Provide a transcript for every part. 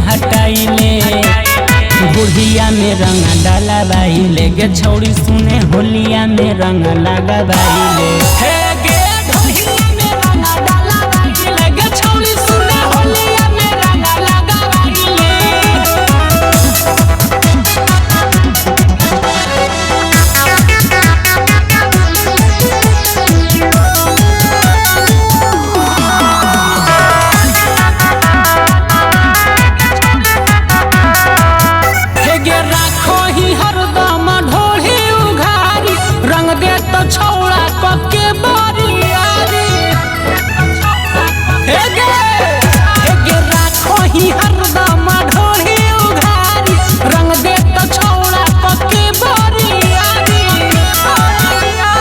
हटाइले बुढ़िया में रंग डाला बाइले गे छौड़ी सुने होलिया में रंग लगा बाइले हे गे ढोलिया में रंग डाला बाइले गे छौड़ी सुने होलिया में रंग लगा बाइले। छौड़ा कके बरियारी हे गे राखो ही हरदम ढोली उघारी रंग दे तो छौड़ा कके बरियारी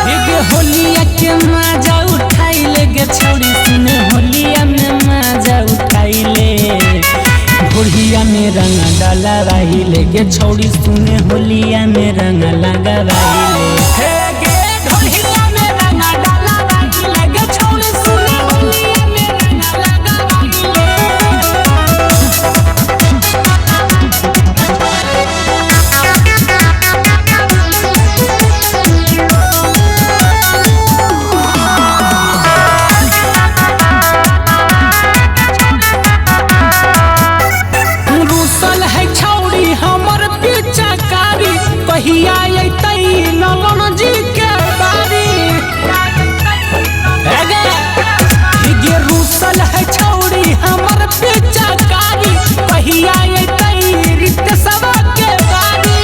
हे गे होलिया के मजा उठाइले गे छौड़ी सुने होलिया में मजा उठाइले बुढ़िया में रंग डाला बाइले गे छौड़ी सुने होलिया में रंग लगा बाइले हे हमर पिचकारी कहिया अइतै नलन जी के बारी गे रूसल है छौड़ी हमर पिचकारी कहिया अइतै रितेशवा के बारी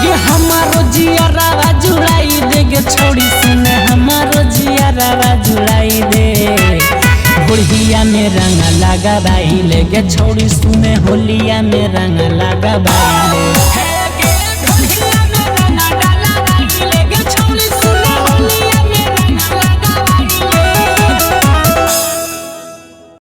गे हमारो जियरा जुड़ाई दे गे छौड़ी सुने हमारो जियरा जुड़ाई दे बुढ़िया में रंग लगा बाइले गे छौड़ी सुने होलिया में रंग लगा बाइले।